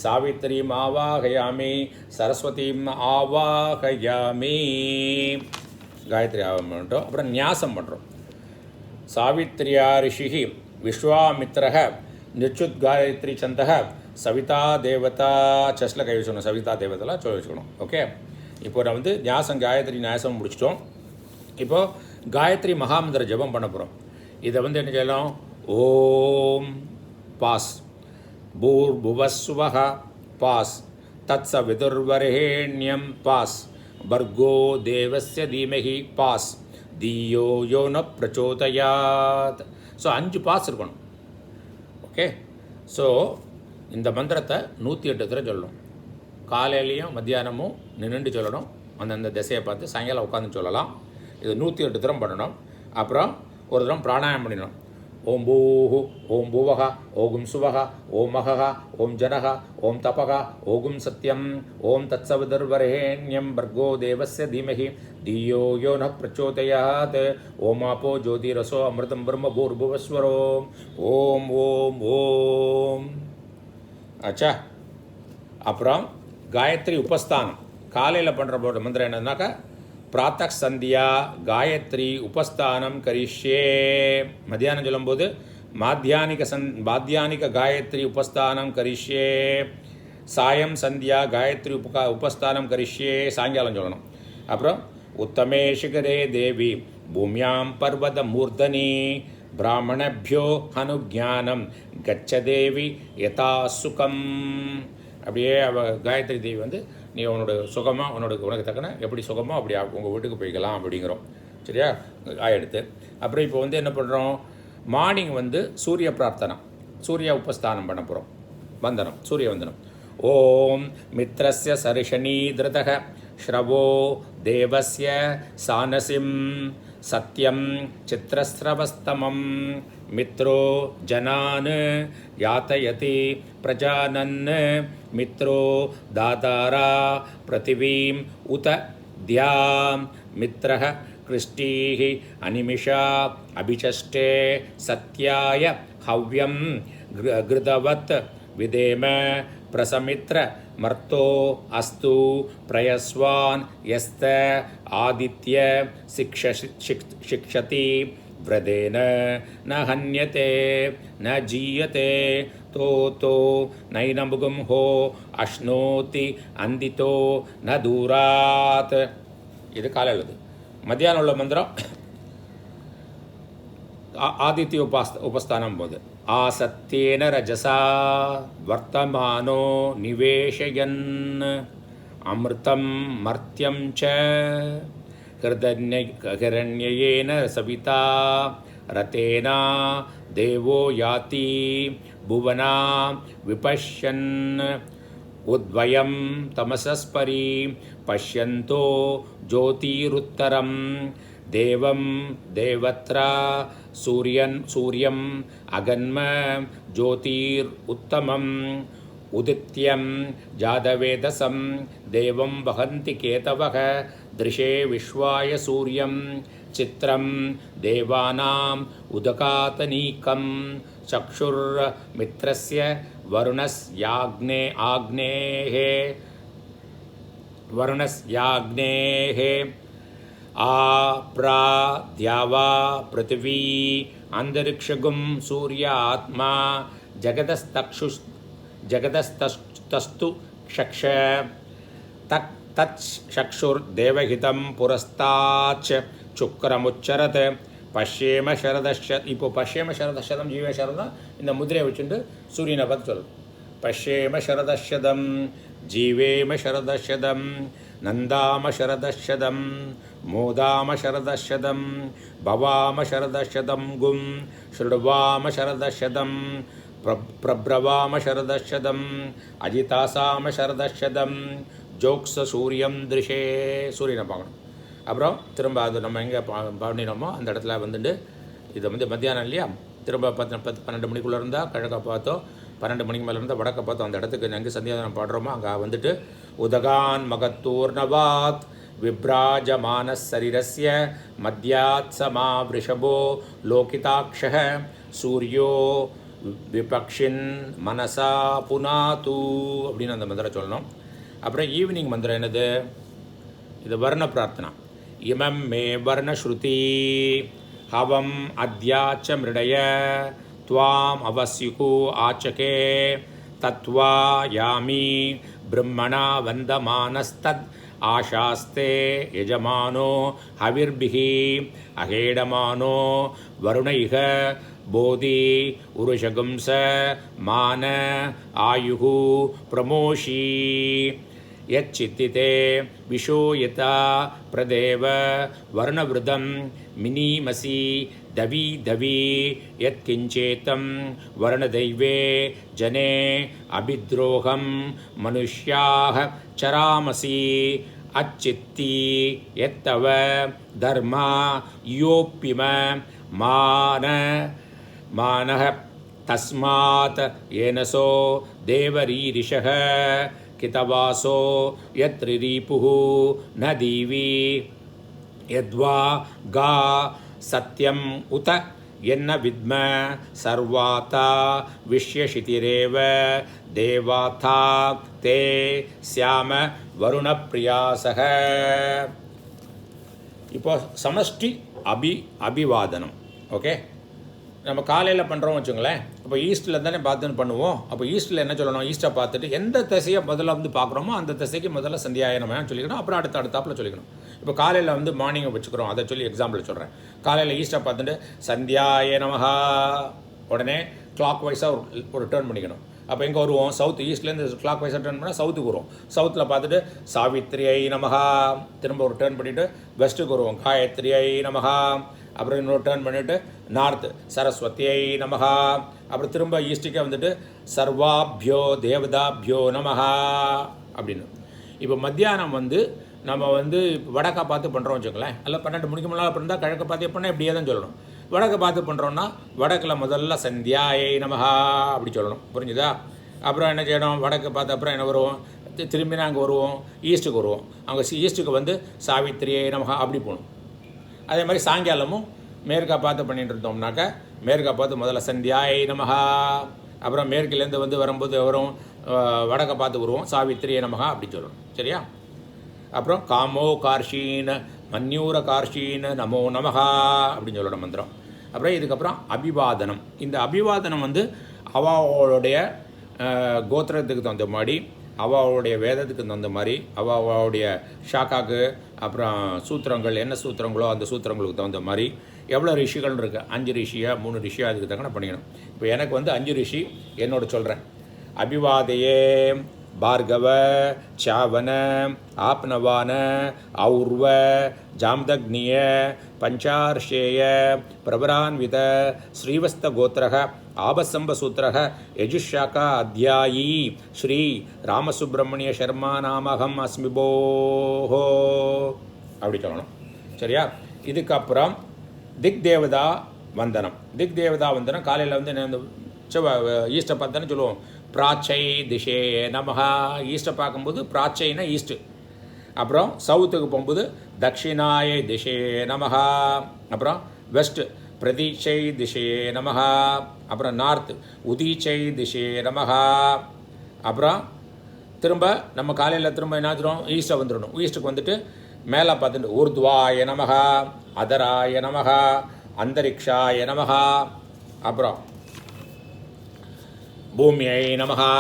சாவித்ரீம் ஆவாகயாமி சரஸ்வதீம் ஆவாகயாமி. காயத்ரி ஆவாகம் பண்ணிட்டோம். அப்புறம் நியாசம் பண்ணுறோம். சாவித்ரியா ரிஷிஹி விஸ்வாமித்ரஹ நிச்சுத் காயத்ரி சந்தக சவிதா தேவதா. செஸ்டில் கை வச்சுக்கணும். சவிதா தேவதெல்லாம் சொல்ல வச்சுக்கணும். ஓகே, இப்போ நான் நியாசம் காயத்ரி நியாசம் முடிச்சிட்டோம். இப்போது காயத்ரி மகாமந்திர ஜபம் பண்ண போகிறோம். இதை என்ன செய்யலாம்? ஓம் பாஸ் பூர்புவஸ்வஹ பாஸ் தத்சவிதுர்வரேண்யம் பாஸ் பர்கோ தேவஸ்ய தீமஹி பாஸ் தியோ யோ ந பிரச்சோதயாத். ஸோ 5 பாஸ் இருக்கணும். ஓகே, ஸோ இந்த மந்திரத்தை 108 தடவை சொல்லணும். காலையிலையும் மத்தியானமும் நின்றுட்டு சொல்லணும். அந்தந்த திசையை பார்த்து சாயங்காலம் உட்காந்து சொல்லலாம். இது 108 தரம் பண்ணணும். அப்புறம் ஒரு தரம் பிராணாயாமம் பண்ணிடணும். ஓம் பூஹு ஓம் புவஹ ஓகும் சுவஹ ஓம் மகஹ ஓம் ஜனஹ ஓம் தபஹ ஓகும் சத்யம் ஓம் தத்சவிதுர்வரேண்யம் பர்கோ தேவஸ்ய தீமஹி தியோ யோ ந பிரச்சோதயாத் ஓம் ஆபோ ஜோதிரசோ அமிர்தம் பிரம்ம பூர்புவஸ்வரோம் ஓம் ஓம் ஓம். ஆச்சா, அப்புறம் காயத்ரி உபஸ்தானம் காலையில் பண்ணுற மந்திரம் என்னன்னாக்கா பிராத்தக் சந்தியா காயத்ரி உபஸ்தானம் கரிஷ்யே. மத்தியானம் சொல்லும்போது மாத்தியானிக காயத்ரி உபஸ்தானம் கரிஷ்யே. சாயம் சந்தியா காயத்ரி உபஸ்தானம் கரிஷ்யே. சாயங்காலம் சொல்லணும். அப்புறம் உத்தமே சிகரே தேவி பூமியாம் பர்வத மூர்தனி பிராமணபியோ அனுஜானம் கச்ச தேவி யதா சுகம். அப்படியே காயத்ரி தேவி நீ சுகமாக உனக்கு தக்கன எப்படி சுகமோ அப்படி உங்கள் வீட்டுக்கு போய்க்கலாம் அப்படிங்கிறோம். சரியா? எடுத்து அப்புறம் இப்போ என்ன பண்ணுறோம், மார்னிங் சூரிய பிரார்த்தனை, சூரிய உபஸ்தானம் பண்ண போகிறோம். வந்தனம், சூரிய வந்தனம். ஓம் மித்ரஸ்ய சரிஷனீ திருதக ஸ்ரவோ தேவஸ்ய சானசிம் சத்யம் சித்திரஸ்ரவஸ்தமம் மித்ரோ ஜனான் யாத்தயதி பிரஜானன் மித்ரோ தாதாரா பிரதிவீம் உத தியாம் மித்ரஹ கிருஷ்டீஹ அனிமிஷா அபிச்சஷ்டே சத்யாய ஹவ்யம் கிருதவத் விதேம பிரசமித்ர மர்த்தோ அஸ்து பிரயஸ்வான் யஸ்த ஆதித்ய சிக்ஷதி व्रदेन न हन्यते न जीयते तो नैनमुगं हो अश्नोति अंदितो न दूरात्. இது காலையில். மத்தியானம் உள்ள மந்திரம் ஆதித்ய உபஸ்தானம் போது ஆசத்தேன ரஜசா வர்த்தமானோ நிவேஷயன் அமிர்தம் மர்த்தியம் ச हिरण्ययेन सविता रतेना देवो याति भुवना विपश्यन् उद्वयं तमसस्परि पश्यन्तो ज्योतिरुत्तरं देवं देवत्रा सूर्यम् अगन्म ज्योतिरुत्तमम् उदित्यं जातवेदसं देवं वहन्ति केतवः दृशे विश्वाय सूर्यं चित्रं देवानाम् उदकातनीकं चक्षुर्मित्रस्य वरुणस्याग्नेः आप्राद्यावा पृथिवी अन्तरिक्षगुं सूर्यात्मा जगदस्तस्तु चक्ष तत्चक्षुर्देवहितं पुरस्ताच्च சுக்கரமுச்சரத் பஷ்யேம சரதஷத். இப்போ பஷ்யேம சரதஷதம் ஜீவே சரதம் இந்த முதிரையை வச்சுட்டு சூரியனை பார்த்து சொல்லுது. பஷ்யேம சரதஷதம் ஜீவேம சரதஷதம் நந்தாம சரதஷதம் மோதாம சரதஷதம் பவாம சரதஷதம் கும் ஸ்ருட்வாம சரதஷதம் பிரப்ரவாம சரதஷதம் அஜிதாசாம சரதஷதம் ஜோக்ஸ சூரியம் திருஷே. சூரியனை பார்க்கணும். அப்புறம் திரும்ப அது நம்ம எங்கே பண்ணினோமோ அந்த இடத்துல இதை மத்தியானம் இல்லையா, திரும்ப 12 மணிக்குள்ளே இருந்தால் கிழக்க பார்த்தோம், 12 மணிக்கு மேலே இருந்தால் வடக்க பார்த்தோம். அந்த இடத்துக்கு எங்கே சந்தியாதானம் பாடுறோமோ அங்கே உதகான் மகத்தூர்ணவாத் விப்ராஜமான சரீரஸ்ய மத்யாத் சமா ரிஷபோ லோகிதாக்ஷ சூரியோ விபக்ஷின் மனசா புனாத்து அப்படின்னு அந்த மந்திரம் சொல்லணும். அப்புறம் ஈவினிங் மந்திரம் என்னது, இது வர்ண பிரார்த்தனா. இமம் மே வர்ணஸ்ருதி ஹவம் அத்யாச்ச மிருடய த்வாம் அவஸ்யுகு ஆச்சகே தத்வா யாமி பிரம்மணா வந்தமானஸ்தத் ஆஷாஸ்தே யஜமானோ ஹவிர்பிஹி அகேடமானோ வருணைக போதி உருஷகும்ச மான ஆயுகு பிரமோஷி यच्चित्तिते विशोयता प्रदेव वर्णवृदं मिनीमसि दवी दवी यत्किञ्चेतं वर्णदैवे जने अभिद्रोहं मनुष्याः चरामसि अच्छित्ति यत्तव धर्मा योऽप्यम मानः तस्मात् येनसो देवरीरिषः कितवासो यत्रिरीपुः न दीवी यद्वा गा सत्यम् उत यन्न विद्म सर्वाता विश्यशितिरेव देवाथा ते स्याम वरुणप्रियासः. இப்போ சமஷ்டி அபிவாதனம். ஓகே, நம்ம காலையில் பண்ணுறோம் வச்சுங்களேன். இப்போ ஈஸ்ட்டில் தானே பார்த்துன்னு பண்ணுவோம். அப்போ ஈஸ்ட்டில் என்ன சொல்லணும், ஈஸ்ட்டை பார்த்துட்டு எந்த திசையை முதல்ல பார்க்குறோமோ அந்த திசைக்கு முதல்ல சந்தியாயனமாக சொல்லிக்கணும். அப்புறம் அடுத்தாப்பில் சொல்லிக்கணும். இப்போ காலையில் மார்னிங்கை வச்சுக்கிறோம், அதை சொல்லி எக்ஸாம்பிள் சொல்கிறேன். காலையில் ஈஸ்ட்டை பார்த்துட்டு சந்தியாய நமஹா உடனே கிளாக் வைஸாக ஒரு டேர்ன் பண்ணிக்கணும். அப்போ எங்கே வருவோம்? சவுத் ஈஸ்ட்லேருந்து கிளாக் வைஸாக டேர்ன் பண்ணால் சவுத்துக்கு வருவோம். சவுத்தில் பார்த்துட்டு சாவித்ரியை நமகா, திரும்ப ஒரு டேர்ன் பண்ணிவிட்டு வெஸ்ட்டுக்கு வருவோம், காயத்ரியை நமகா. அப்புறம் இன்னொரு டேர்ன் பண்ணிவிட்டு நார்த்து சரஸ்வதியை நமகா. அப்புறம் திரும்ப ஈஸ்ட்டுக்கே வந்துட்டு சர்வாபியோ தேவதாபியோ நமகா அப்படின்னு. இப்போ மத்தியானம் வந்து நம்ம வந்து வடக்கா பார்த்து பண்ணுறோம் வச்சுக்கோங்களேன். அல்ல 12 மணிக்கு முன்னால் அப்படி இருந்தால் கிழக்க பார்த்தே பண்ணால் இப்படியே தான் சொல்லணும். வடக்கை பார்த்து பண்ணுறோன்னா வடக்கில் முதல்ல சந்தியாயை நமகா அப்படி சொல்லணும். புரிஞ்சுதா? அப்புறம் என்ன செய்யணும்? வடக்கு பார்த்து அப்புறம் என்ன வருவோம்? திரும்பி நாங்கள் வருவோம், ஈஸ்ட்டுக்கு வருவோம். அங்கே ஈஸ்ட்டுக்கு வந்து சாவித்திரியை நமகா அப்படி போகணும். அதே மாதிரி சாயங்காலமும் மேற்கா பார்த்து பண்ணிட்டு இருந்தோம்னாக்கா மேற்கா பார்த்து முதல்ல சந்தியாயை நமகா, அப்புறம் மேற்கிலேருந்து வந்து வரும்போது வரும் வடக்கை பார்த்து வருவோம், சாவித்திரியை நமகா அப்படி சொல்லணும். சரியா? அப்புறம் காமோ கார்ஷீன் மன்யூர கார்ஷீன் நமோ நமகா அப்படின்னு சொல்லணும் மந்திரம். அப்புறம் இதுக்கப்புறம் அபிவாதனம். இந்த அபிவாதனம் வந்து அவளுடைய கோத்திரத்துக்கு தகுந்த மாதிரி, அவளுடைய வேதத்துக்கு தகுந்த மாதிரி, அவளுடைய ஷாக்காக்கு, அப்புறம் சூத்திரங்கள் என்ன சூத்திரங்களோ அந்த சூத்திரங்களுக்கு தகுந்த மாதிரி எவ்வளோ ரிஷிகள் இருக்குது, 5 ரிஷியா 3 ரிஷியா, அதுக்கு தக்கன பண்ணிக்கணும். இப்போ எனக்கு வந்து 5 ரிஷி என்னோட சொல்கிறேன். அபிவாதையே பார்கவ சாவன ஆப்னவான ஔர்வ ஜாம்தக்னிய பஞ்சார்ஷேய பிரபரான்வித ஸ்ரீவஸ்த கோத்திரக ஆபசம்ப சூத்திரக யஜுஷாக்கா அத்தியாயி ஸ்ரீ ராமசுப்ரமணிய சர்மா நாமகம் அஸ்மிபோஹோ அப்படி சொல்லணும். சரியா? இதுக்கப்புறம் திக் தேவதா வந்தனம். திக் தேவதா வந்தனம் காலையில் வந்து ஈஸ்ட்டை பார்த்தானே சொல்லுவோம், பிராச்சை திசே நமகா. ஈஸ்ட்டை பார்க்கும்போது பிராச்சைனா ஈஸ்ட்டு. அப்புறம் சவுத்துக்கு போகும்போது தட்சிணாய திசே நமகா. அப்புறம் வெஸ்ட்டு பிரதீட்சை திசே நமகா. அப்புறம் நார்த்து உதீச்சை திசே நமகா. அப்புறம் திரும்ப நம்ம காலையில் திரும்ப என்னாச்சிரும்? ஈஸ்ட்டை வந்துடணும். ஈஸ்ட்டுக்கு வந்துட்டு மேலே பார்த்துட்டு ஊர்துவாய நமகா, அதராய நமகா, அந்தரிக்ஷாய நமகா. அப்புறம் பூமியை நமகா,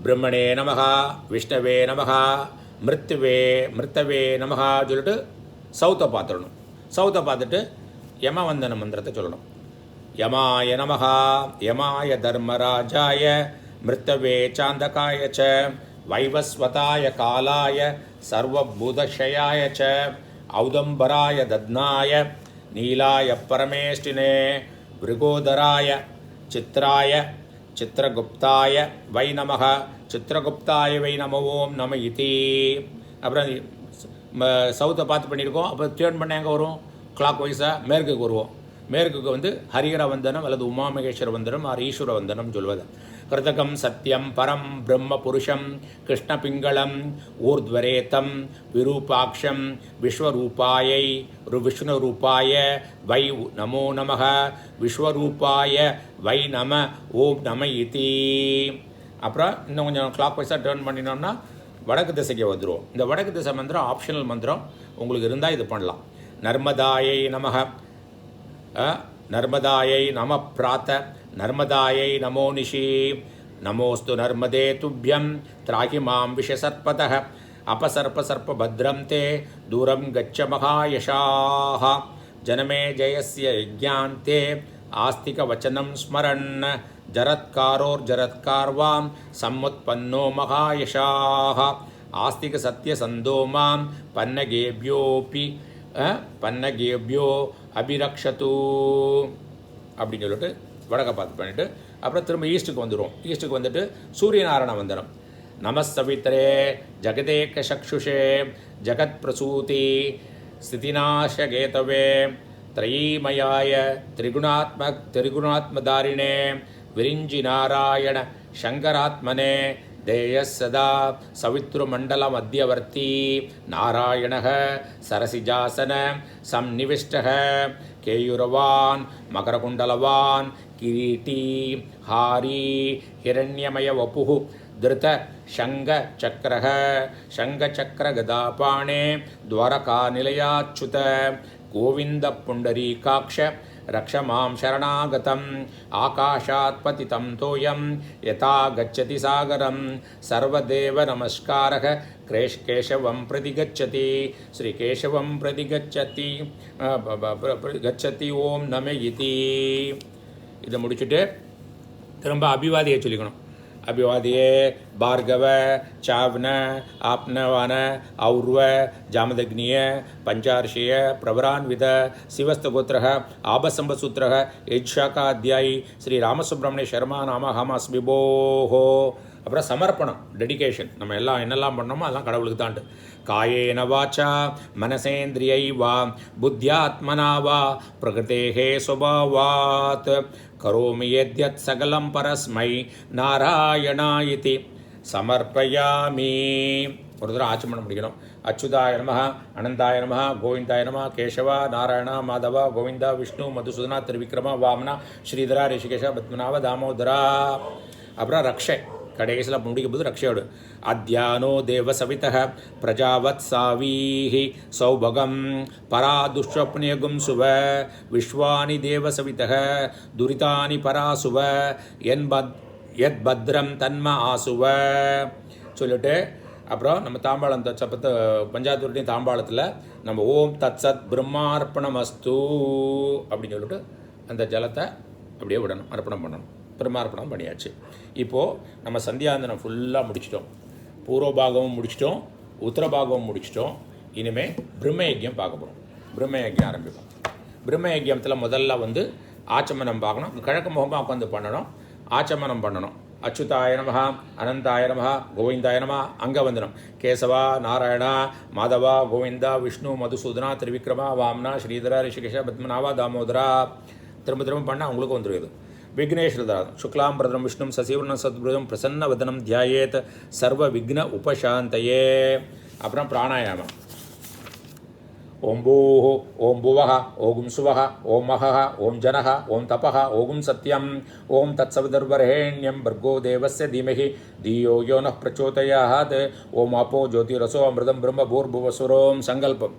பிரம்மணே நமகா, விஷ்ணவே நமகா, மிருத்தவே நமகா சொல்லிட்டு சவுத்தை பார்த்துடணும். சவுத்தை பார்த்துட்டு யமவந்தன மந்திரத்தை சொல்லணும். யமாய நமகா, யமாய தர்மராஜாய, மிருத்தவே சாந்தகாய ச, வைவஸ்வதாய காலாய, சர்வபூதக்ஷயாய ச, ஔதம்பராய தத்னாய, நீலாய பரமேஷ்டினே, விருகோதராய சித்ராய சித்திரகுப்தாய வை நமக, சித்திரகுப்தாய வை நம ஓம் நம இதி. அப்புறம் சவுத்தை பார்த்து பண்ணியிருக்கோம். அப்புறம் டேர்ன் பண்ண எங்கே வரும்? கிளாக் வைஸாக மேற்குக்கு வருவோம். மேற்குக்கு வந்து ஹரிஹர வந்தனம் அல்லது உமாமகேஸ்வர வந்தனம் ஆர் ஈஸ்வர வந்தனம் சொல்வது. கிருதகம் சத்யம் பரம் பிரம்ம புருஷம் கிருஷ்ணபிங்களம் ஊர்த்வரேதம் விரூபாட்சம் விஸ்வரூபாயை விஷ்ணுரூபாய வை நமோ நமக, விஸ்வரூபாய வை நம ஓம் நம இதி. அப்புறம் இன்னும் கொஞ்சம் கிளாக் வைஸாக டேர்ன் பண்ணினோம்னா வடக்கு திசைக்கு வந்துடுவோம். இந்த வடக்கு திசை மந்திரம் ஆப்ஷனல் மந்திரம், உங்களுக்கு இருந்தால் இது பண்ணலாம். நர்மதாயை நமக, நர்மதாயை நம பிராத்த, நர்மதாயை நமோ நிஷி, நமோஸ்து நர்மதே துப்யம் திராகி மாம் விஷசர்ப்பதः अपसर्पसर्पभद्रं ते दूरं गच्छ महायशाः जनमे जयस्य यज्ञान्ते आस्तिकवचनं स्मरन् जरत्कारोर्जरत्कारवां सम्मुत्पन्नो महायशाः आस्तिकसत्यसन्दो मां पन्नगेभ्यो अभिरक्षतु அப்படின்னு சொல்லிட்டு வடக்க பார்த்து பண்ணிவிட்டு அப்புறம் திரும்ப ஈஸ்ட்டுக்கு வந்துடுவோம். ஈஸ்ட்டுக்கு வந்துட்டு சூரியநாராயண வந்தனம். நமஸ்தவித்ரே ஜகதேக சக்ஷுஷே ஜகத் பிரசூதி ஸ்திதிநாசகேதவே த்ரயீமயாய திரிகுணாத்மதாரிணே விரிஞ்சி நாராயண சங்கராத்மனே தேயஸ் சதா சவித்ருமண்டல மத்தியவர்த்தி நாராயணः சரசிஜாசன சம்நிவிஷ்டः கேயுரவான் மகரகுண்டலவான் கிரீட்டி ஹாரி ஹிரண்யமய வபுः திருத சங்கச்சக்கரः சங்கச்சக்கரகதாபாணே துவாரகாநிலையாச்சுத கோவிந்த புண்டரீகாக்ஷ ரக்ஷமாம் சரணாகதம் ஆகாஷாத் பதிதம் தோயம் யதா கச்சதி சாகரம் சர்வதேவ நமஸ்காரக கேசவம் பிரதி கச்சதி ஸ்ரீ கேசவம் பிரதி கச்சதி ஓம் நம இதி. இதை முடிச்சுட்டு திரும்ப அபிவாதியை சொல்லிக்கணும். अभिवादिये भार्गव चावन आपनवान और्व जामदग्निय पंचार्षीय प्रवरान्वित शिवस्तगोत्रः आबसंबसूत्रः यज्शाखाध्यायी श्री रामसुब्रह्मण्य शर्मा नाम हमस्मिभोः. அப்புறம் சமர்ப்பணம், டெடிகேஷன். நம்ம எல்லாம் என்னெல்லாம் பண்ணோமோ அதெல்லாம் கடவுளுக்கு தான்ட்டு. காயேன வாச்சா மனசேந்திரியை வா புத்தியாத்மனா வா பிரகிருதேஹே சுபாவாத் கரோமி யத்யத் சகலம் பரஸ்மை நாராயணாயிதி சமர்ப்பயாமி. ஒரு தடவை ஆச்சமனம் முடிக்கணும். அச்சுதாய நம, அனந்தாய நம, கோவிந்தாய நம, கேசவா, நாராயணா, மாதவா, கோவிந்தா, விஷ்ணு, மதுசூதனா, திருவிக்ரமா, வாமனா, ஸ்ரீதரா, ரிஷிகேஷா, பத்மநாப, தாமோதரா. அப்புறம் ரக்ஷை கடைசியில் முடிக்கும் போது ரக்ஷையோடு அத்யானோ தேவ சவிதः பிரஜாவத் சாவீஹி சௌபகம் பரா துஷ்வப்னியகும் சுவ விஸ்வானி தேவ சவிதः துரிதானி பராசுவ எத் பத்ரம் தன்ம ஆசுவ சொல்லிட்டு அப்புறம் நம்ம தாம்பாளம் சப்பத்து பஞ்சாயத்து தாம்பாளத்தில் நம்ம ஓம் தத் சத் பிரம்மார்ப்பணமஸ்து அப்படின்னு சொல்லிட்டு அந்த ஜலத்தை அப்படியே விடணும், அர்ப்பணம் பண்ணணும். பிரம்மார்ப்பணம் பண்ணியாச்சு. இப்போது நம்ம சந்தியாந்தனம் ஃபுல்லாக முடிச்சிட்டோம். பூர்வபாகமும் முடிச்சிட்டோம், உத்தரபாகமும் முடிச்சிட்டோம். இனிமேல் பிரம்ம யஜ்யம் பார்க்க போகிறோம். பிரம்ம யஜ்யம் ஆரம்பிப்போம். பிரம்ம யஜ்யத்தில் முதல்ல வந்து ஆச்சமனம் பார்க்கணும். கிழக்கு முகமாக உட்காந்து பண்ணணும், ஆச்சமனம் பண்ணணும். அச்சுதாய நம, அனந்தாய நம, கோவிந்தாய நம, அங்கே வந்துடும். கேசவா, நாராயணா, மாதவா, கோவிந்தா, விஷ்ணு, மதுசூதனா, திருவிக்ரமா, வாமனா, ஸ்ரீதரா, ரிஷிகேஷா, பத்மநாபா, தாமோதரா. திரும்ப திரும்ப பண்ணால் அவங்களுக்கு வந்துருக்குது. விக்னேஸ்வரதாரம் சுக்லாம் பிரதம் விஷ்ணும் சசிவர்ணம் சத்பிரதம் பிரசன்ன வதனம் தியாயேத் சர்வ விக்ன உபசாந்தயே. அப்புறம் பிராணாயாமம். ஓம் பூஹ ஓம் புவஹ ஓம் சுவஹ ஓம் மஹஹ ஓம் ஜனஹ ஓம் தபஹ ஓம் சத்யம் ஓம் தத்சவிதர்வரேண்யம் பர்கோ தேவஸ்ய தீமஹி தியோ யோ நः பிரச்சோதயாத் ஓம் ஆபோ ஜோதிரசோ அமிர்தம் பிரம்ம பூர்புவஸ்வரோம். சங்கல்பம்.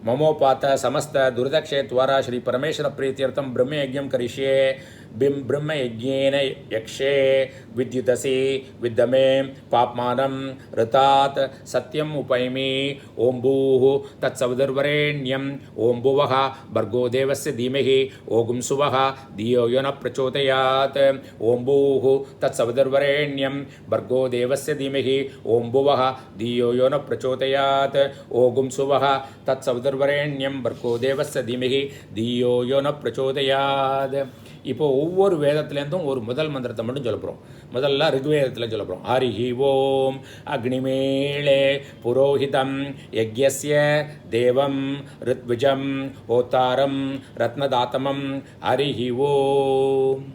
ममोपात समस्त दुर्दक्षेत्वारा श्री परमेश्वर प्रीत्यर्थम ब्रह्म यज्ञं करिष्ये. ब्रह्म यज्ञेन यक्षे विद्युतसि विद्यमे पाप्मानं ऋतात् सत्यम् उपैमि. ओं भूः तत्सवितुर्वरेण्यं ओं भुवः भर्गो देवस्य धीमहि ओं सुवः धियो यो नः प्रचोदयात्. ओं भूः तत्सवितुर्वरेण्यं भर्गो देवस्य धीमहि ओं भुवः धियो यो नः प्रचोदयात्. ओं सुवः तत्सवितुर्वरेण्यं भर्गो देवस्य धीमहि धियो यो नः प्रचोदयात्. இப்போது ஒவ்வொரு வேதத்துலேருந்தும் ஒரு முதல் மந்திரத்தை மட்டும் சொல்ல போகிறோம். முதல்ல ரிக்வேதத்தில் சொல்ல போகிறோம். ஹரிஹி ஓம் அக்னிமேளே புரோஹிதம் யக்யஸ்ய தேவம் ரித்விஜம் ஓத்தாரம் ரத்னதாத்தமம் ஹரிஹி ஓம்.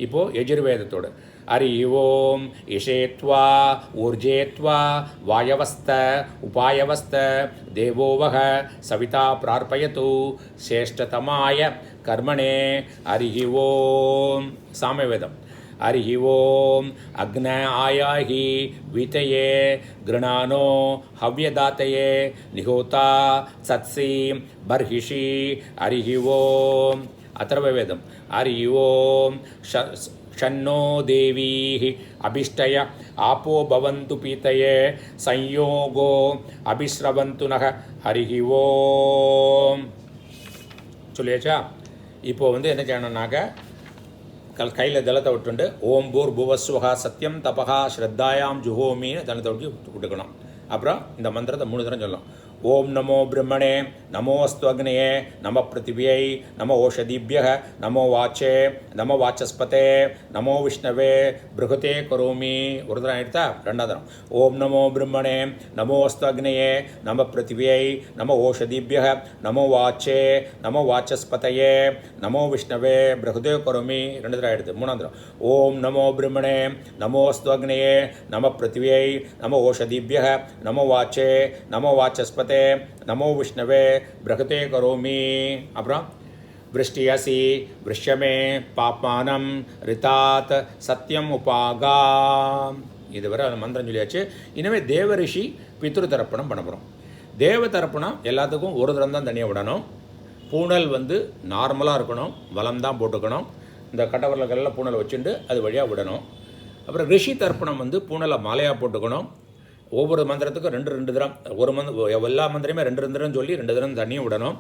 இப்போது யஜுர்வேதத்தோடு ஹரி ஓம் இஷேத்வா ஊர்ஜேத்வா வாயவஸ்த உபாயவஸ்த தேவோவக சவிதா பிரார்ப்பயது சேஷ்டதமாய கர்மணே ஹரிஹி ஓம். சாமவேதம். ஹரிஹி ஓம் அக்ன ஆயாஹி வீதயே கிருணானோ ஹவ்யதாத்தயே நிகோதா சத்சி பர்ஹிஷி ஹரிஹி ஓம். அதர்வவேதம். ஹரி ஓம் ஷன்னோ தேவீஹ அபிஷ்டய ஆப்போ பவந்து பீதயே சம்யோகோ அபிஸ்ரவந்து நக ஹரிஹி ஓம். சொல்லியாச்சா? இப்போது வந்து என்ன செய்யணும்னாக்க கையில் ஜலத்தை விட்டுண்டு ஓம் பூர் புவஸ்வகா சத்யம் தபகா ஸ்ரத்தாயாம் ஜுஹோமின்னு ஜலத்தை விட்டு விட்டுக்கணும். அப்புறம் இந்த மந்திரத்தை 3 தரம் சொல்லணும். ஓம் நமோ பிரம்மணே நமோஸ்து அக்னயே நம பிருத்திவியை நம ஓஷதிபியः நமோ வாச்சே நம வாச்சஸ்பதே நமோ விஷ்ணவே பிருகதே கரோமி. ஒரு தரம் ஆகிடுதா? 2வது தரம். ஓம் நமோ பிரம்மணே நமோஸ்து அக்னயே நம பிருத்திவியை நம ஓஷதிபியः நமோ வாச்சே நமோ வாச்சஸ்பதயே நமோ விஷ்ணவே பிருகதே கரோமி. 2 தரம் ஆகிடுது. 3வது தரம். ஓம் நமோ பிரம்மணே நமோஸ்து அக்னயே நம பிருத்திவியை நம ஓஷதிபியः நமோ வாச்சே நமோ வாச்சஸ்பதே நமோ விஷ்ணவே பிரகதே கரோமி. அப்புறம் விருஷ்டியசி விருஷ்யமே பாப்மானம் ரிதாத் சத்யம் உபாகா. இதுவரை அந்த மந்திரம் சொல்லியாச்சு. இனிமேல் தேவ ரிஷி பித்ரு தர்ப்பணம் பண்ண போகிறோம். தேவ தர்ப்பணம் எல்லாத்துக்கும் ஒரு தரம் தான் தனியாக விடணும். பூனல் வந்து நார்மலாக இருக்கணும், வலம் தான் போட்டுக்கணும். இந்த கட்டவரல்களில் பூனலை வச்சுட்டு அது வழியாக விடணும். அப்புறம் ரிஷி தர்ப்பணம் வந்து பூனலை மாலையாக போட்டுக்கணும். ஒவ்வொரு மந்திரத்துக்கும் 2 தரம், ஒரு எல்லா மந்திரமே 2 தரம் சொல்லி 2 தரம் தண்ணியும் விடணும்.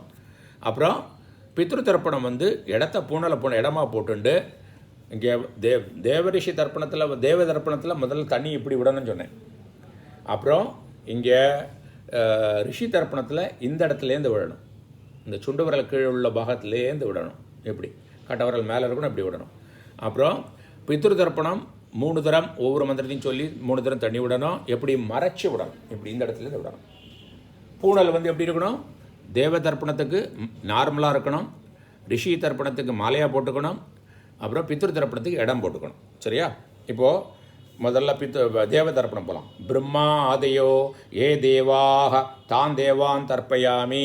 அப்புறம் பித்ரு தர்ப்பணம் வந்து இடத்த பூனலை இடமா போட்டுண்டு இங்கே தேவரிஷி தர்ப்பணத்தில் தேவ தர்ப்பணத்தில் முதல்ல தண்ணி இப்படி விடணும்னு சொன்னேன். அப்புறம் இங்கே ரிஷி தர்ப்பணத்தில் இந்த இடத்துலேருந்து விடணும். இந்த சுண்டு விரல் கீழே உள்ள பாகத்துலேருந்து விடணும். எப்படி கட்ட விரல் மேலே இருக்கணும், இப்படி விடணும். அப்புறம் பித்ரு தர்ப்பணம் 3 தரம் ஒவ்வொரு மந்திரத்தையும் சொல்லி 3 தரம் தண்ணி விடணும். எப்படி மறைச்சி விடணும், இப்படி இந்த இடத்துலேருந்து விடணும். பூனல் வந்து எப்படி இருக்கணும், தேவ தர்ப்பணத்துக்கு நார்மலாக இருக்கணும், ரிஷி தர்ப்பணத்துக்கு மாலையாக போட்டுக்கணும், அப்புறம் பித்ரு தர்ப்பணத்துக்கு இடம் போட்டுக்கணும். சரியா? இப்போது முதல்ல தேவ தர்ப்பணம் போகலாம். பிரம்மா ஆதையோ ஏ தேவாக தான் தேவான் தர்ப்பயாமி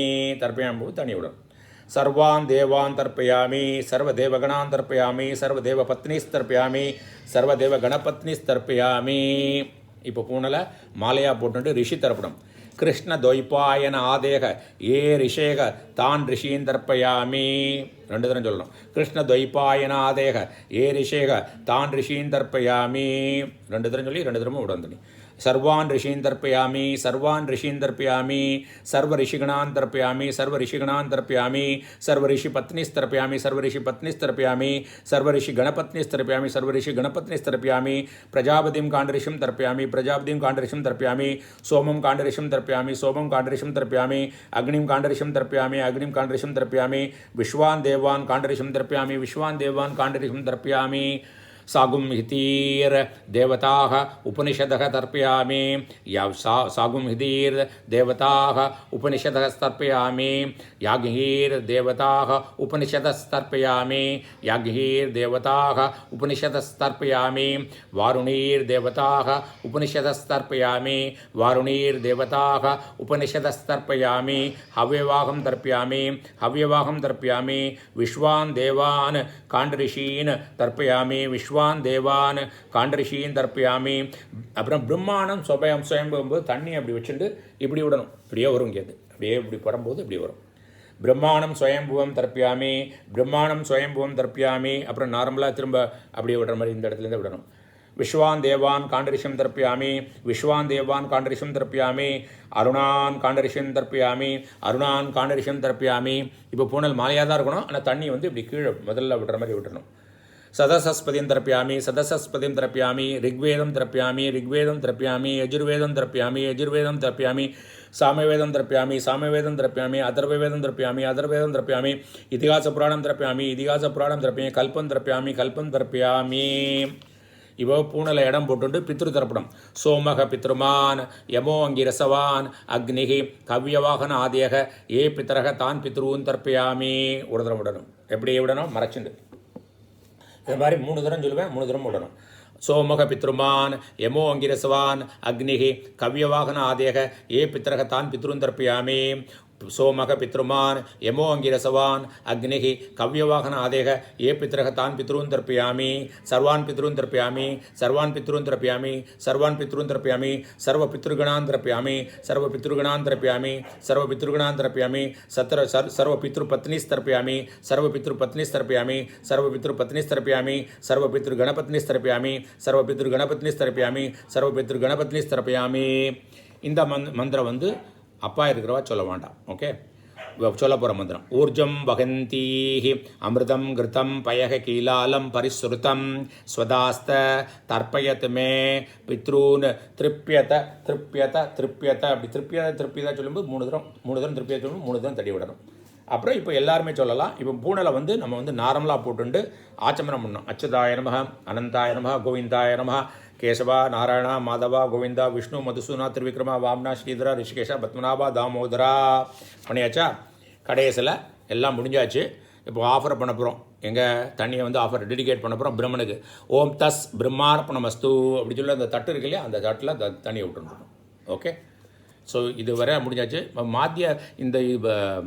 போது தண்ணி விடணும். சர்வான் தேவான் தர்ப்பயாமி, சர்வ தேவகணான் தர்ப்பயாமி, சர்வ தேவ பத்னிஸ் தர்ப்பயாமி, சர்வ தேவ கணபத்னிஸ் தர்ப்பயாமி. இப்போ பூனலை மாலையாக போட்டுட்டு ரிஷி தர்ப்பணம். கிருஷ்ண துவைபாயன ஆதேக ஏ ரிஷேக தான் ரிஷீன் தர்ப்பயாமி. 2 தரம் சொல்லணும். கிருஷ்ண துவைபாயன ஆதேக ஏ ரிஷேக தான் ரிஷீன் தர்ப்பயாமி. 2 தரம் சொல்லி 2 தரமும் விடணும். सर्वान् ऋषीन् तर्पयामि, सर्वान् ऋषीन् तर्पयामि, सर्व ऋषिगणान् तर्पयामि, सर्व ऋषिगणान् तर्पयामि, सर्व ऋषिपत्नीस्तर्पयामि, सर्व ऋषिपत्नीस्तर्पयामि, सर्व ऋषिगणपत्नीस्तर्पयामि, सर्व ऋषिगणपत्नीस्तर्पयामि, प्रजापतिं काण्डऋषिं तर्पयामि, प्रजापतिं काण्डऋषिं तर्पयामि, सोमं काण्डऋषिं तर्पयामि, सोमं काण्डऋषिं तर्पयामि, अग्निं काण्डऋषिं तर्पयामि, अग्निं काण्डऋषिं तर्पयामि, विश्वान् देवान् काण्डऋषिं तर्पयामि, विश्वान् देवान् काण्डऋषिं तर्पयामि. सागुं हितीर देवताः उपनिषदः तर्पयामि. सागुं हितीर देवताः उपनिषदः तर्पयामि. याज्ञीर देवताः उपनिषदस्तर्पयामि. याज्ञीर देवताः उपनिषदस्तर्पयामि. वारुणीर देवताः उपनिषदस्तर्पयामि. वारुणीर देवताः उपनिषदस्तर्पयामि. हव्यवाहं तर्पयामि, हव्यवाहं तर्पयामि. विश्वान् देवान् काण्डऋषीन् तर्पयामि, विश्वान् தேவான் காண்டரிஷியின் தர்ப்பயாமி. அப்புறம் பிரம்மாண்டம் சுயம்பும்போது தண்ணி அப்படி வச்சுட்டு இப்படி விடணும். இப்படியே வரும். இங்கே அப்படியே இப்படி படும்போது இப்படி வரும். பிரம்மாண்டம் சுயம்புவம் தர்ப்பயாமி, பிரம்மாண்டம் சுயம்புவம் தர்ப்பயாமி. அப்புறம் நார்மலாக திரும்ப அப்படியே விடுற மாதிரி இந்த இடத்துலேருந்து விடணும். विश्वान् देवान् काण्डऋषिं तर्पयामि, विश्वान् देवान् काण्डऋषिं तर्पयामि, अरुणान् काण्डऋषिं तर्पयामि, अरुणान् काण्डऋषिं तर्पयामि. இப்போ பூனல் மாலையாக தான் இருக்கணும். ஆனால் தண்ணி வந்து இப்படி கீழே முதல்ல விடுற மாதிரி விட்டுறணும். सदसस्पतिं तर्पयामि, सदसस्पतिं तर्पयामि, ऋग्वेदं तर्पयामि, ऋग्वेदं तर्पयामि, यजुर्वेदं तर्पयामि, यजुर्वेदं तर्पयामि, सामवेदं तर्पयामि, सामवेदं तर्पयामि, अथर्ववेदं तर्पयामि, अथर्ववेदं तर्पयामि, इतिहासपुराणं तर्पयामि, इतिहासपुराणं तर्पयामि, कल्पं तर्पयामि, कल्पं तर्पयामि. இப்போ பூனலை இடம் போட்டு பித்ரு தர்ப்பணம். சோமக பித்ருமான் யமோ அங்கிரசவான் அக்னிகி கவ்யவாகன ஆதியக ஏ பித்தரக தான் பித்ருவும் தர்ப்பயாமி. ஒரு தரம் விடணும். எப்படி விடணும், மறைச்சுண்டு இது மாதிரி 3 தரம் சொல்லுவேன். 3 தரம் விடணும். சோமக பித்ருமான் யமோ அங்கிரசவான் அக்னிகி கவ்யவாகன ஆதேக ஏ பித்தரக தான் பித்ருன் தர்ப்பயாமி. सोमक पितृमान् यमो अंगिरसवान् अग्निः कव्यवाहन आदेह ये पितरः तान् पितॄन् तर्पयामि. सर्वान् पितॄन् तर्पयामि, सर्वान् पितॄन् तर्पयामि, सर्वान् पितॄन् तर्पयामि, सर्वपितृगणान् तर्पयामि, सर्वपितृगणान् तर्पयामि, सर्वपितृगणान् तर्पयामि, सर्वपितृपत्नीस्तर्पयामि, सर्वपितृपत्नीस्तर्पयामि, सर्वपितृपत्नीस्तर्पयामि, सर्वपितृगणपत्नीस्तर्पयामि, सर्वपितृगणपत्नीस्तर्पयामि, सर्वपितृगणपत्नीस्तर्पयामि. இந்த மந்திரம் வந்து அப்பா இருக்கிறவா சொல்ல வேண்டாம். ஓகே, சொல்ல போகிற மந்திரம். ஊர்ஜம் வகந்தீஹி அமிர்தம் கிருத்தம் பயக கீலாலம் பரிசுருத்தம் ஸ்வதாஸ்த தர்ப்பயத் மே பித்ரூன் திருப்பியத திருப்பியத திருப்பியத. அப்படி திருப்பியதா சொல்லும்போது 3 தரம் திருப்பியத சொல்லும்போது 3 தரம் தடி விடணும். அப்புறம் இப்போ எல்லாருமே சொல்லலாம். இப்போ பூனலை வந்து நம்ம வந்து நார்மலாக போட்டுண்டு ஆச்சமனம் பண்ணோம். அச்சுதாய நமஹ, அனந்தாய நமஹ, கோவிந்தாய நமஹ, கேசவா நாராயணா மாதவா கோவிந்தா விஷ்ணு மதுசூனா திருவிக்ரமா வாம்னா ஸ்ரீதரா ரிஷிகேஷா பத்மநாபா தாமோதரா பண்ணியாச்சா. கடைசியில் எல்லாம் முடிஞ்சாச்சு. இப்போ ஆஃபர் பண்ண போகிறோம். எங்கள் தண்ணியை வந்து ஆஃபர் டெடிகேட் பண்ண போகிறோம் பிரம்மனுக்கு. ஓம் தஸ் பிரம்மார்ப்பணமஸ்து அப்படி சொல்லி அந்த தட்டு இருக்கு இல்லையா, அந்த தட்டில் தண்ணியை விட்டுருக்கணும். ஓகே, ஸோ இது வரை முடிஞ்சாச்சு. இந்த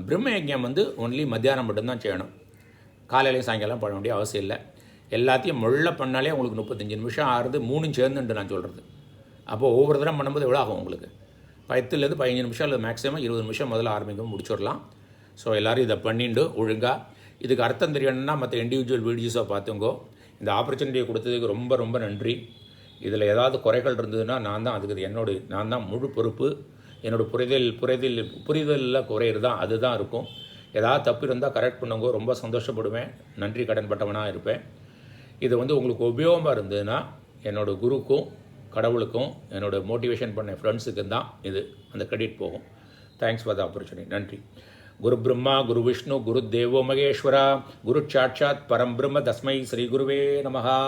பிரம்ம யஜ்ஞம் வந்து ஒன்லி மத்தியானம் மட்டும்தான் செய்யணும். காலையிலையும் சாயங்காலம் பண்ண வேண்டிய அவசியம் இல்லை. எல்லாத்தையும் முள்ள பண்ணாலே உங்களுக்கு 35 நிமிஷம் ஆறுது. 3 சேர்ந்துட்டு நான் சொல்கிறது. அப்போது ஒவ்வொரு தரம் பண்ணும்போது எவ்வளோ ஆகும் உங்களுக்கு? 10லேருந்து 15 நிமிஷம் அல்லது மேக்ஸிமம் 20 நிமிஷம் முதல்ல ஆரம்பிக்கும் முடிச்சிடலாம். ஸோ எல்லோரும் இதை பண்ணிட்டு ஒழுங்காக இதுக்கு அர்த்தம் தெரியணும்னா மற்ற இண்டிவிஜுவல் வீடியோஸை பார்த்துங்கோ. இந்த ஆப்பர்ச்சுனிட்டியை கொடுத்ததுக்கு ரொம்ப ரொம்ப நன்றி. இதில் ஏதாவது குறைகள் இருந்ததுன்னா நான் தான் முழு பொறுப்பு. என்னோடய புரிதலில் குறையிறது தான் அதுதான் இருக்கும். ஏதாவது தப்பு இருந்தால் கரெக்ட் பண்ணுங்க. ரொம்ப சந்தோஷப்படுவேன். நன்றி கடன் பட்டவனாக இருப்பேன். இது வந்து உங்களுக்கு உபயோகமாக இருந்ததுன்னா என்னோடய குருக்கும் கடவுளுக்கும் என்னோடய மோட்டிவேஷன் பண்ண ஃப்ரெண்ட்ஸுக்கும் தான் இது அந்த கிரெடிட் போகும். Thanks for the opportunity. நன்றி. குரு பிரம்மா குரு விஷ்ணு குரு தேவோ மகேஸ்வரா குரு சாட்சாத் பரம் பிரம்ம தஸ்மை ஸ்ரீ குருவே நமஹா.